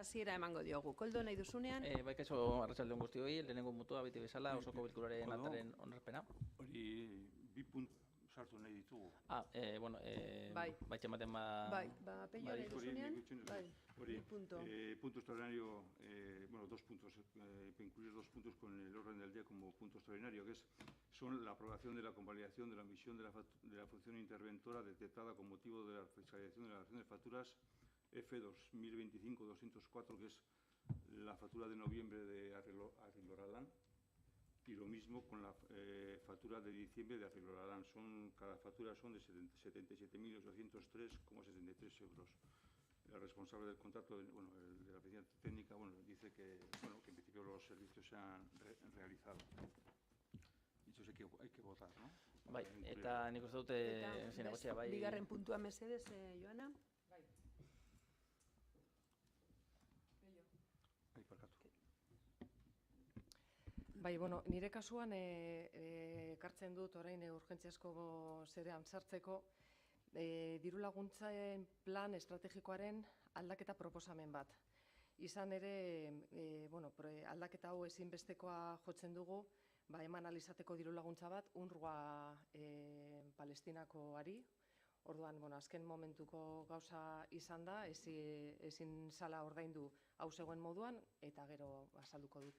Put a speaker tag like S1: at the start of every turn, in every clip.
S1: hasiera emango diogu. Koldo nahi duzunean?
S2: Bai, kaixo, arratsalde on guztioi, lehenengo mutua beti bezala, osoko bilkuraren aktaren onarpena.
S3: Hori, bi puntu sartu nahi ditugu.
S2: Bueno,
S1: Bai.
S2: Baitxematen
S1: Bai, Pello nahi duzunean? Bai,
S3: Hori,
S1: bi punto.
S3: punto extraordinario, bueno, 2 puntos, incluir 2 puntos con el orden del día como punto extraordinario, son la aprobación de la convalidación de la emisión de la función interventora detectada con motivo de la fiscalización de la relación de facturas F 2025-204, que es la factura de noviembre de Arrilloralán, y lo mismo con la factura de diciembre de Arrilloralán. Cada factura son de 77.803,73 euros. El responsable del contrato, de la oficina técnica, dice que en principio los servicios se han realizado. Dicho hay que votar, ¿no?
S2: Bai, eta nik uste dute zinegotxea, bai.
S1: Bigarren puntua mesedez, Joana? Bai.
S3: Bai, parkatu.
S4: Bai, bueno, nire kasuan ekartzen dut orain urgentziazko zerean sartzeko diru laguntzen plan estrategikoaren aldaketa proposamen bat. Izan ere, aldaketa hau ezinbestekoa jotzen dugu, eman alizateko diru laguntza bat, UNRWA Palestinakoari. Orduan, azken momentuko gauza izan da, ezin zala ordaindu hau zegoen moduan, eta gero azalduko dut.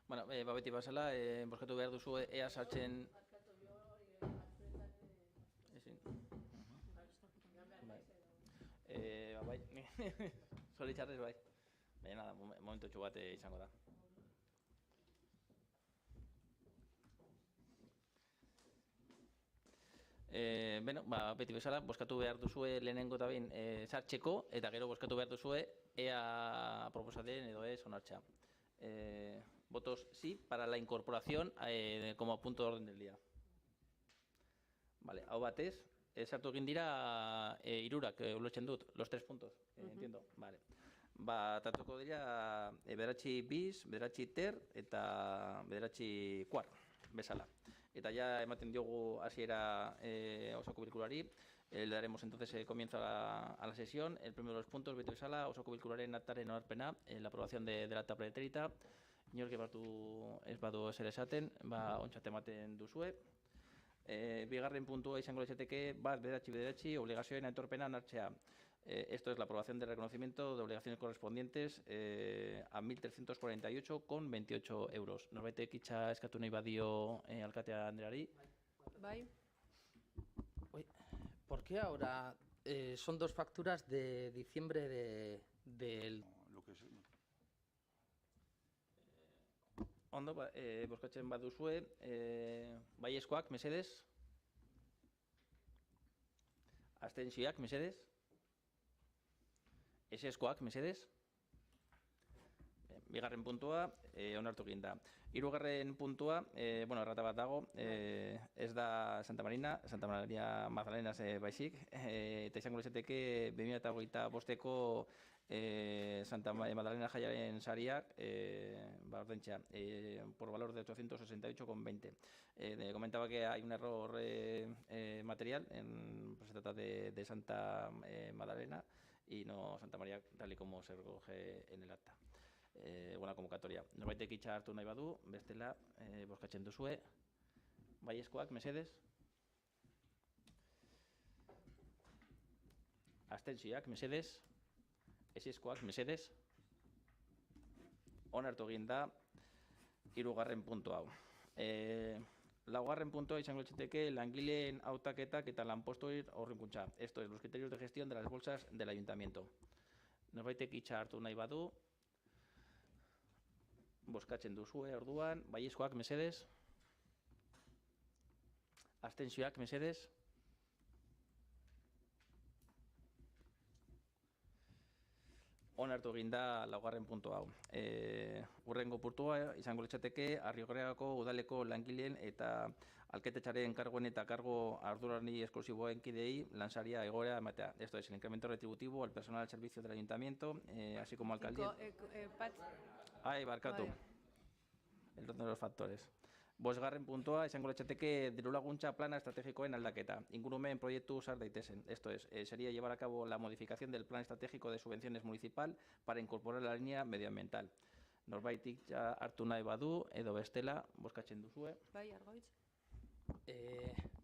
S2: Bueno, beti bazala, boskatu behar duzu ea sartzen... Ezin. Bai, zoritxarrez bai. Baina, momentu txu bat izango da. Beti bezala, boskatu behar duzue lehenengo eta behin sartxeko, eta gero boskatu behar duzue ea proposatzen edo ez onartxa. Votos sí para la incorporación como punto de orden del día. Vale, hau batez, sartu egin dira hirurak ulertzen dut, los 3 puntos, entiendo. Vale. Tatuko dira bederatzi bis, bederatzi ter eta bederatzi kuar, bezala. Eta ya ematen diogu hasiera osoko bilkurari. Le daremos entonces comienzo a la sesión. El primero de los puntos, beti bezala, osoko bilkuraren aktaren onarpena, la aprobación del acta pretérita. Inork batu ez badu ezer esaten, ontzat ematen duzue. Bigarren puntua izango litzateke, bat bederatzi, obligazioen aitorpena hartzea. Esto es la aprobación del reconocimiento de obligaciones correspondientes a 1.348,28 euros. Norbaitek hitza eskatu nahi badio alkatea Andreari.
S1: Bai.
S5: ¿Por qué ahora son 2 facturas de diciembre del...
S3: Lo que es...
S2: Ondo, boskatzen baduzue, baiezkoak, mesedez. Abstentzioak, mesedez. Ezezkoak, mesedez. Bigarren puntua, onartu egin da. Hirugarren puntua, errata bat dago, ez da Santa Maria Magdalena baizik, eta izango litzateke 2025ko Santa Magdalena jaiaren sariak, ordaintzea, por valor de 868,20. Comentaba que hay un error material, se trata de Santa Magdalena y no Santa María, tal y como se recoge en el acta. Buena convocatoria. Norbaitek hitza hartu nahi badu, bestela, bozkatzen duzue. Baiezkoak, mesedez. Abstentzioak, mesedez. Ezezkoak, mesedez. Onartu egin da, hirugarren puntu hau. Laugarren puntua izango litzateke langileen hautaketak eta lanpostuen aurrikuntza. Esto es, los criterios de gestión de las bolsas del ayuntamiento. Norbaitek hitza hartu nahi badu, bozkatzen duzue orduan, baiezkoak, mesedez. Abstentzioak, mesedez. Onartu egin da laugarren puntu hau. Hurrengo puntua izango litzateke Arrigorriagako udaleko langileen eta alkatetzaren kargoen eta kargo ardurari esklusiboen kidei lansaria egoera ematea. Esto es el incremento retributivo al personal al servicio del ayuntamiento, así como alcaldía. Barkatu. El orden de los factores. Bosgarren puntua izango litzateke dirulaguntza plana estrategikoen aldaketa. Ingurumen proiektu sar daitezen. Esto es, sería llevar a cabo la modificación del plan estratégico de subvenciones municipal para incorporar la línea medioambiental. Norbaitik hartu nahi badu, edo bestela, bozkatzen duzue.
S1: Bai, Argoitz?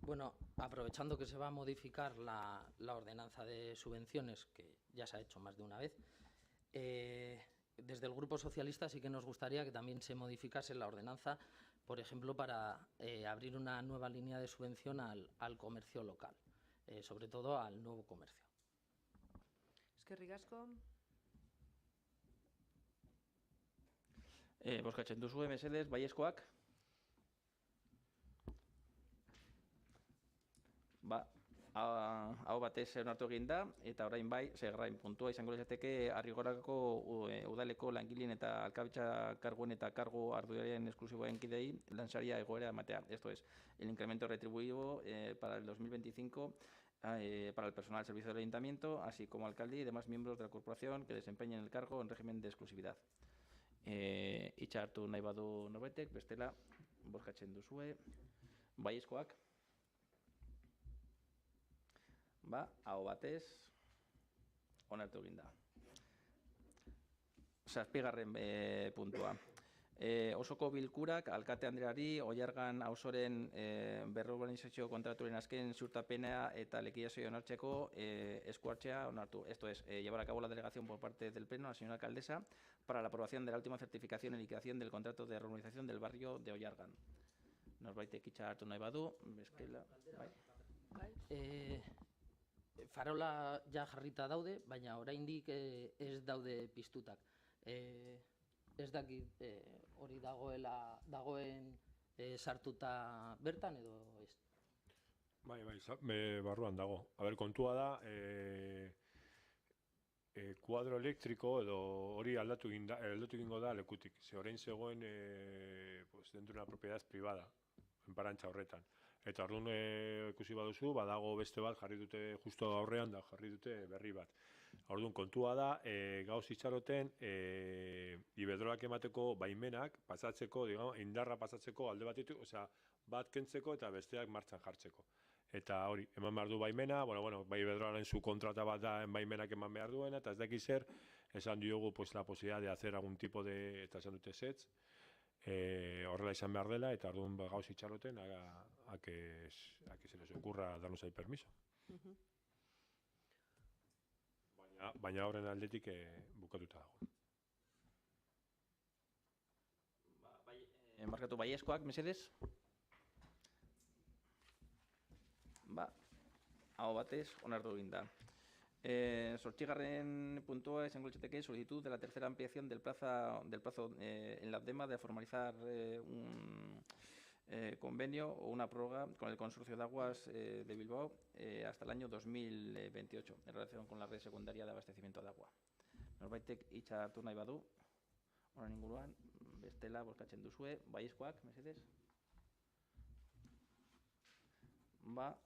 S5: Bueno, aprovechando que se va a modificar la ordenanza de subvenciones, que ya se ha hecho más de una vez, desde el Grupo Socialista sí que nos gustaría que también se modificase la ordenanza, por ejemplo, para abrir una nueva línea de subvención al comercio local, sobre todo al nuevo comercio.
S1: Eskerrik asko.
S2: Bozkatzen duzue, mesedez, baiezkoak? Hau batez onartu egin da, eta orain bai, segarren puntua izango litzateke Arrigorako udaleko langileen eta alkabetza karguen eta kargu ardurarien esklusiboen kidei lansaria egoera ematea. Esto es, el incremento retributivo para el 2025 para el personal al servicio del ayuntamiento, así como alcalde y demás miembros de la corporación que desempeñen el cargo en régimen de exclusividad. Hitza hartu nahi badu norbaitek, bestela bozkatzen duzue. Baiezkoak? Aho batez, onartu egin da. Zazpigarren puntua. Osoko bilkurak alkate andreari Oiargan auzoren berrurbanizazio kontraturen azken ziurtapena eta likidazioa onartzeko eskuhartzea onartu. Esto es, llevar a cabo la delegación por parte del Pleno a la señora alcaldesa para la aprobación de la última certificación y liquidación del contrato de reurbanización del barrio de Oiargan. Norbaitek hitza hartu nahi badu, bestela.
S5: Farola ja jarrita daude, baina oraindik ez daude piztutak. Ez dakit hori dagoen sartuta bertan edo ez.
S6: Bai, barruan dago. Kontua da, kuadro elektriko edo hori aldatu egingo da lekutik. Ze orain zegoen dentro de una propiedad privada, enparantza horretan. Eta orduan ikusi baduzu, badago beste bat jarri dute justo aurrean da jarri dute berri bat. Orduan kontua da, gauz itxaroten Iberdrolak emateko baimenak pasatzeko, indarra pasatzeko alde batetik, bat kentzeko eta besteak martxan jartzeko. Eta hori, eman behar du baimena, bai Iberdrolaren zu kontrata bat da baimenak eman behar duena, eta ez dakit zer, esan diogu la posibilidad de hacer algún tipo de, eta esan dute setz, horrela izan behar dela, eta orduan gauz itxaroten a que se les ocurra darnos ahí permiso. Baina horren aldetik bukatuta dago.
S2: Markatu baiezkoak, mesedez? Aho batez, onartu egin da. Zortzigarren puntua izango litzateke solicitud de la tercera ampliación del plazo en la ADEMA de formalizar un convenio o una prórroga con el Consorcio de Aguas de Bilbao hasta el año 2028 en relación con la red secundaria de abastecimiento de agua. Norbaitek hitza hartu nahi badu, honen inguruan, bestela bozkatzen duzue, baiezkoak, mesedez?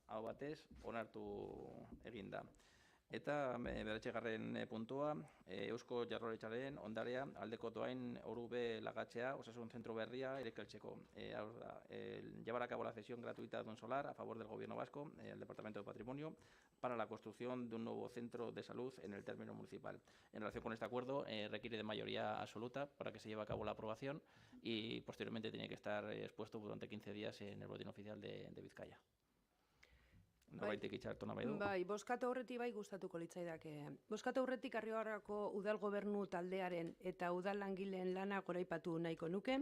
S2: Hau batez, onartu egin da. Eta bederatzigarren puntua, Eusko Jaurlaritzaren ondarea aldeko doain Orube lagatzea osasun zentro berria irekeltzeko. Llevar a cabo la cesión gratuita de un solar a favor del Gobierno vasco, el Departamento de Patrimonio, para la construcción de un nuevo centro de salud en el término municipal. En relación con este acuerdo, requiere de mayoría absoluta para que se lleve a cabo la aprobación y posteriormente tiene que estar expuesto durante 15 días en el boletín oficial de Bizkaia. Norbaitek hitza hartu nahi du.
S1: Bai, bozkatu aurretik bai gustatuko litzaidake. Bozkatu aurretik Arrigorrako udal gobernu taldearen eta udal langileen lana goraipatu nahiko nuke.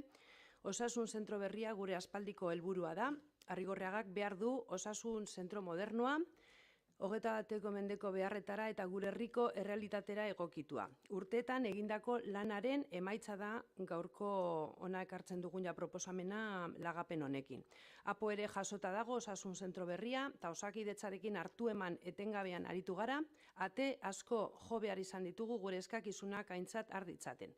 S1: Osasun zentro berria gure aspaldiko helburua da. Arrigorriagak behar du osasun zentro modernoa, 21. mendeko beharretara eta gure herriko errealitatera egokitua. Urteetan egindako lanaren emaitza da gaurko ona ekartzen dugun proposamena lagapen honekin. Apo ere jasota dago osasun zentro berria eta Osakidetzarekin hartu eman etengabean aritu gara, ate asko jo behar izan ditugu gure eskakizunak aintzat har ditzaten.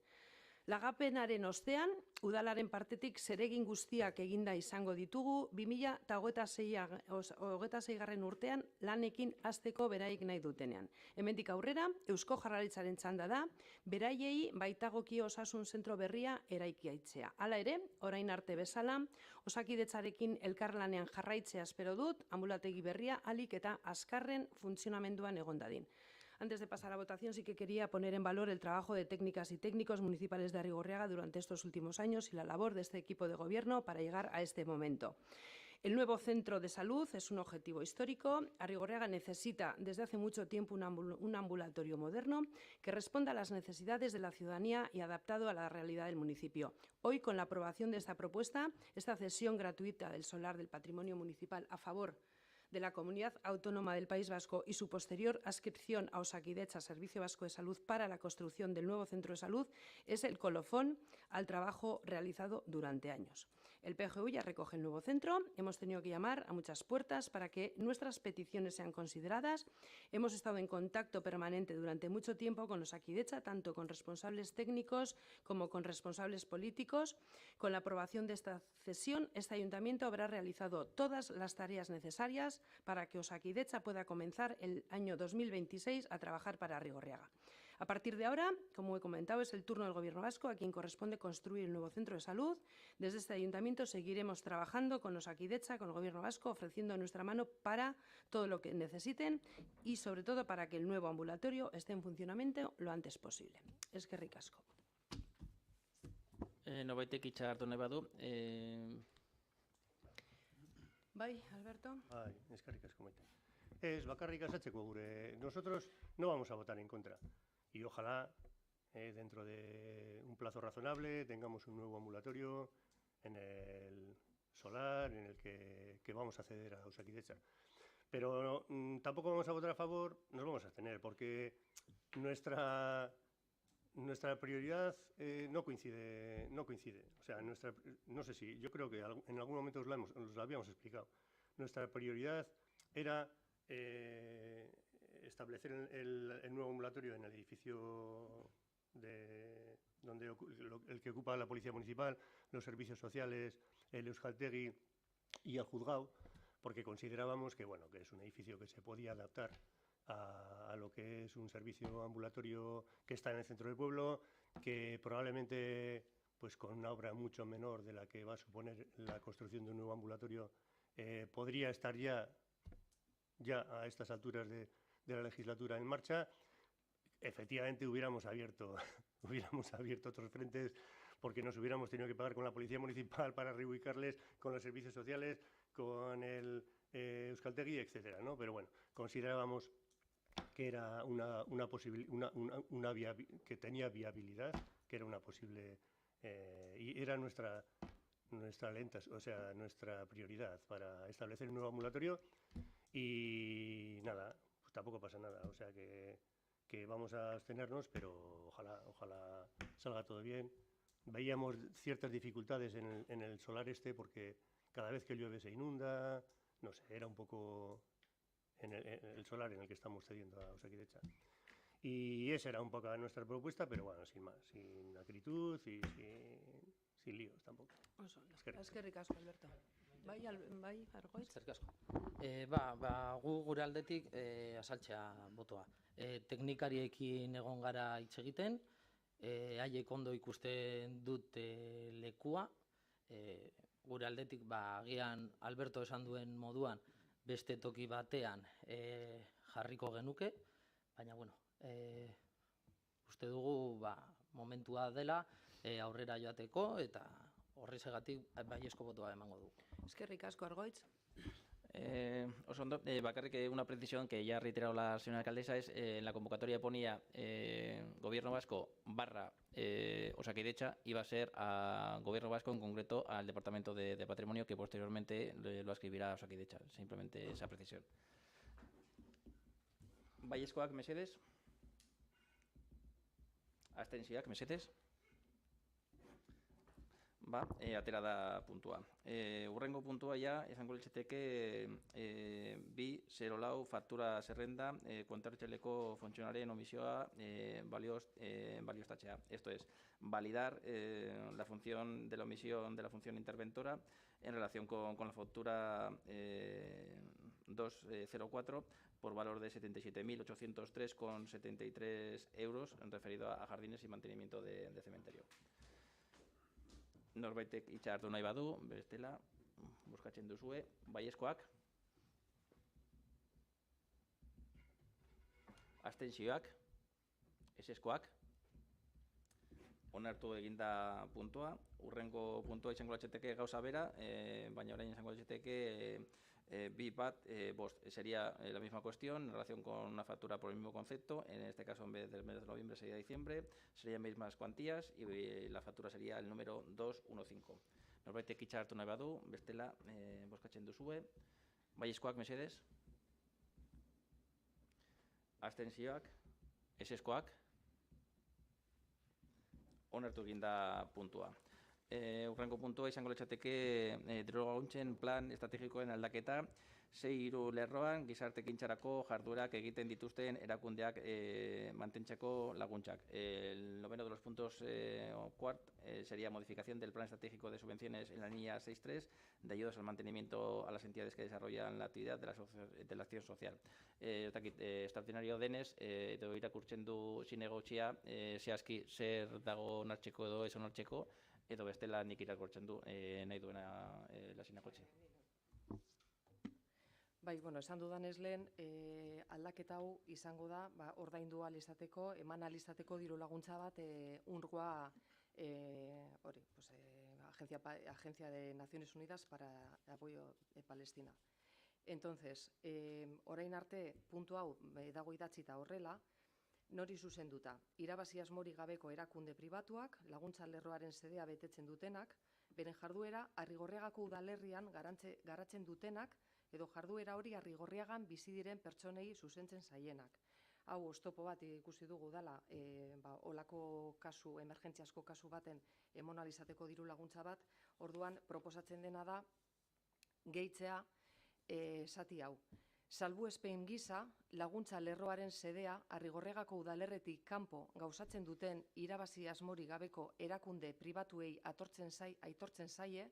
S1: Lagapenaren ostean, udalaren partetik zeregin guztiak eginda izango ditugu 2026 urtean lanekin hasteko beraik nahi dutenean. Hemendik aurrera, Eusko Jaurlaritzaren txanda da, beraiei baitagokio osasun zentro berria eraikitzea. Hala ere, orain arte bezala, Osakidetzarekin elkarlanean jarraitzea espero dut, anbulategi berria ahalik eta azkarren funtzionamenduan egon dadin. Antes de pasar a votación, sí que quería poner en valor el trabajo de técnicas y técnicos municipales de Arrigorriaga durante estos últimos años y la labor de este equipo de gobierno para llegar a este momento. El nuevo centro de salud es un objetivo histórico. Arrigorriaga necesita desde hace mucho tiempo un ambulatorio moderno que responda a las necesidades de la ciudadanía y adaptado a la realidad del municipio. Hoy, con la aprobación de esta propuesta, esta cesión gratuita del solar del patrimonio municipal a favor de la Comunidad Autónoma del País Vasco y su posterior adscripción a Osakidetza, Servicio Vasco de Salud, para la construcción del nuevo centro de salud, es el colofón al trabajo realizado durante años. El PGU ya recoge el nuevo centro, hemos tenido que llamar a muchas puertas para que nuestras peticiones sean consideradas. Hemos estado en contacto permanente durante mucho tiempo con Osakidetza, tanto con responsables técnicos como con responsables políticos. Con la aprobación de esta cesión, este ayuntamiento habrá realizado todas las tareas necesarias para que Osakidetza pueda comenzar el año 2026 a trabajar para Arrigorriaga. A partir de ahora, como he comentado, es el turno del Gobierno vasco a quien corresponde construir el nuevo centro de salud. Desde este ayuntamiento seguiremos trabajando con Osakidetza, con el Gobierno vasco, ofreciendo nuestra mano para todo lo que necesiten y, sobre todo, para que el nuevo ambulatorio esté en funcionamiento lo antes posible. Eskerrik asko.
S2: Norbaitek hitza hartu nahi badu.
S1: Bai, Alberto.
S7: Bai, eskerrik asko maite. Ez, bakarrik azatzeko gure. Nosotros no vamos a votar en contra. Y ojalá, dentro de un plazo razonable, tengamos un nuevo ambulatorio en el solar, en el que vamos a ceder a Osakidetza. Pero tampoco vamos a votar a favor, nos vamos a abstener, porque nuestra prioridad no coincide. O sea, no sé si, yo creo que en algún momento os la habíamos explicado. Nuestra prioridad era establecer el nuevo ambulatorio en el edificio el que ocupa la Policía Municipal, los servicios sociales, el Euskaltegi y el juzgado, porque considerábamos que, bueno, que es un edificio que se podía adaptar a lo que es un servicio ambulatorio que está en el centro del pueblo, que probablemente, pues con una obra mucho menor de la que va a suponer la construcción de un nuevo ambulatorio, podría estar ya a estas alturas de la legislatura en marcha. Efectivamente hubiéramos abierto otros frentes, porque nos hubiéramos tenido que pagar con la Policía Municipal para reubicarles, con los servicios sociales, con el Euskaltegi, etcétera, ¿no? Pero bueno, considerábamos que era que tenía viabilidad, que era una posible y era nuestra prioridad para establecer un nuevo ambulatorio. Y nada, pues tampoco pasa nada, o sea que vamos a abstenernos, pero ojalá salga todo bien. Veíamos ciertas dificultades en el solar porque cada vez que llueve se inunda, no sé, era un poco en el solar en el que estamos cediendo a Osakidetza. Y esa era un poco nuestra propuesta, pero bueno, sin más, sin acritud y sin líos tampoco.
S1: Eskerrik asko, Alberto. Bai, Argoitz?
S5: Eskerrik asko. Gu gure aldetik azaltzea botoa. Teknikariekin egon gara hitz egiten, haiek ondo ikusten dute lekua, gure aldetik agian Alberto esan duen moduan beste toki batean jarriko genuke, baina bueno, uste dugu momentua dela aurrera joateko eta horrezegatik baiezko botoa emango dugu.
S1: Eskerrik asko, Argoitz.
S2: Oso ondo, bakarrik una precisión que ya ha reiterado la señora alcaldesa es en la convocatoria ponía Gobierno Vasco / Osakidetza, iba a ser a Gobierno Vasco, en concreto al Departamento de Patrimonio, que posteriormente lo escribirá Osakidetza, simplemente esa precisión. Baiezkoak mesedez. Abstentzioak mesedez. atera da puntua. Urrengo puntua ja, izango litzateke 2.04 faktura zerrenda kontrabertsaleko funtzionarien omisioa balioztatzea. Esto es, validar la función de la omisión de la función interventora en relación con la factura 204 por valor de 77.803,73 euros referido a jardines y mantenimiento de cementerio. Norbaitek hitza hartu nahi badu, bestela, buskatzen duzue, baiezkoak, abstentzioak, ezezkoak, onartu eginda puntua, urrengo puntua izango litzateke gauza bera, baina orain izango litzateke 2.5 sería la misma cuestión en relación con una factura por el mismo concepto. En este caso, en vez del mes de noviembre sería diciembre, serían mismas cuantías y la factura sería el número 215. Norbaitek hitza hartu nahi badu, bestela bozkatzen duzue. Baiezkoak mesedez. Abstentzioak, ezezkoak. Onartu eginda puntua. Urrengo puntua izango litzateke dirulaguntzen plan estrategikoen aldaketa 6 lerroan gizarte ekintzarako jarduerak egiten dituzten erakundeak mantentzeko laguntzak. El noveno de los puntos sería modificación del plan estratégico de subvenciones en la línea 6.3 de ayudas al mantenimiento a las entidades que desarrollan la actividad de la acción social. Extraordinario denez, edo irakurtzen du zinegotxia, zehazki zer dago onartzeko edo ez onartzeko, edo bestela nik irakurtzen du nahi duena lasinakotxe.
S4: Bai, esan dudanez lehen, aldaketa hau izango da, ordaindu ahal izateko, eman ahal izateko diru laguntza bat UNRWA, Agencia de Naciones Unidas para el Apoyo de Palestina. Entonces, orain arte puntu hau dago idatzita horrela, nori zuzenduta, irabazi asmorik gabeko erakunde pribatuak, laguntza lerroaren sedea betetzen dutenak, beren jarduera Arrigorriagako udalerrian garatzen dutenak, edo jarduera hori Arrigorriagan bizi diren pertsonei zuzentzen zaienak. Hau, oztopo bat ikusi dugu dela, olako kasu, emergentziazko kasu baten emonalizateko diru laguntza bat, orduan proposatzen dena da, gehitzea zati hau. Salbuespen gisa, laguntza lerroaren sedea Arrigorriagako udalerretik kanpo gauzatzen duten irabazi asmorik gabeko erakunde pribatuei aitortzen zaie,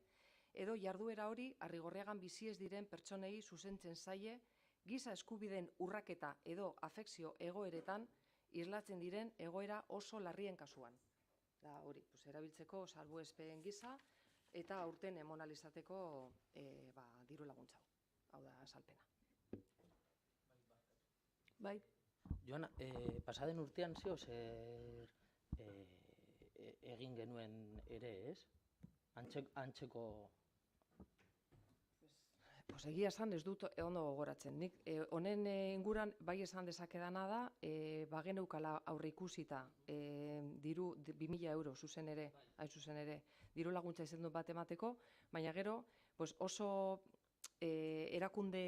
S4: edo jarduera hori Arrigorriagan bizi ez diren pertsonei zuzentzen zaie, giza eskubideen urraketa edo afekzio egoeretan islatzen diren egoera oso larrien kasuan. Da hori, erabiltzeko salbuespen gisa eta aurten emonalizateko diru laguntza. Hau da azalpena. Bai.
S5: Joana, pasaden urtean zeo zer egin genuen ere, ez? Antzeko...
S4: Egia esan ez dut ondo gogoratzen. Nik honen inguran bai esan dezakedana da, bageneukala aurre ikusita diru 2.000 euro zuzen ere, diru laguntza izan dut bat emateko, baina gero oso erakunde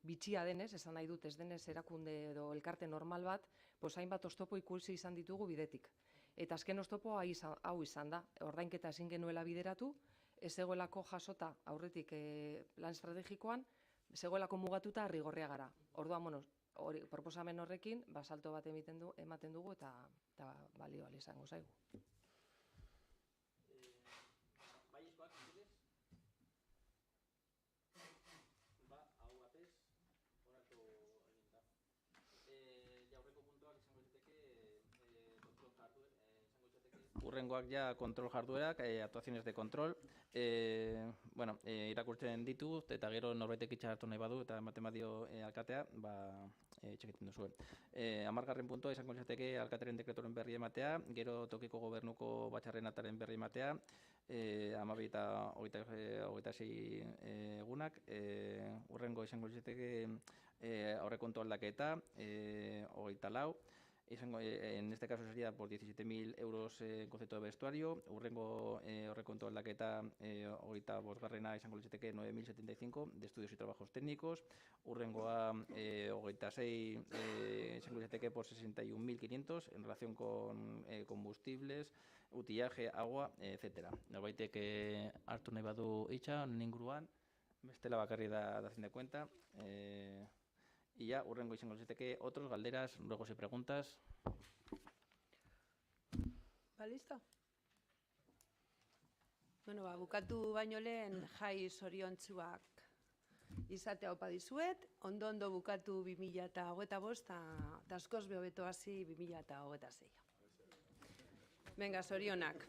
S4: bitxia denez, esan nahi dut ez denez erakunde edo elkarte normal bat, hainbat oztopo ikusi izan ditugu bidetik. Eta azken oztopo hau izan da, ordainketa ezin genuela bideratu, ez zegoelako jasota aurretik plan estrategikoan, zegoelako mugatuta Arrigorriagara. Orduan, proposamen horrekin, salto bat ematen dugu eta balio ahal izango zaigu.
S2: Urrengoak ja kontrol jarduerak, actuaciones de control. Irakurtzen ditut eta gero norbaitek hitza hartu nahi badu eta ematen badio alkatea, txekiten duzu. 10. puntua izango litzateke alkatearen dekretoren berri ematea, gero tokiko gobernuko batzarren ataren berri ematea, 12 eta 26 egunak. Urrengo izango litzateke aurrekontu aldaketa, 24. en este caso sería por 17.000 euros en concepto de vestuario. Urrengo aurrekontu aldaketa 25. Izango litzateke 9.075 de estudios y trabajos técnicos. Urrengoa 26 izango litzateke por 61.500 en relación con combustibles, utillaje, agua, etcétera. Norbaitek hartu nahi badu hitza honen inguruan, bestela bakarri da hacen de cuenta. Y ya, urrengo izango litzateke otros, galderas, ruegos y preguntas.
S1: Ba, listo? Bueno, bukatu baino lehen jai zoriontsuak izatea opa dizuet, ondo bukatu 2025 eta askoz be hobeto hasi 2026. Venga, zorionak.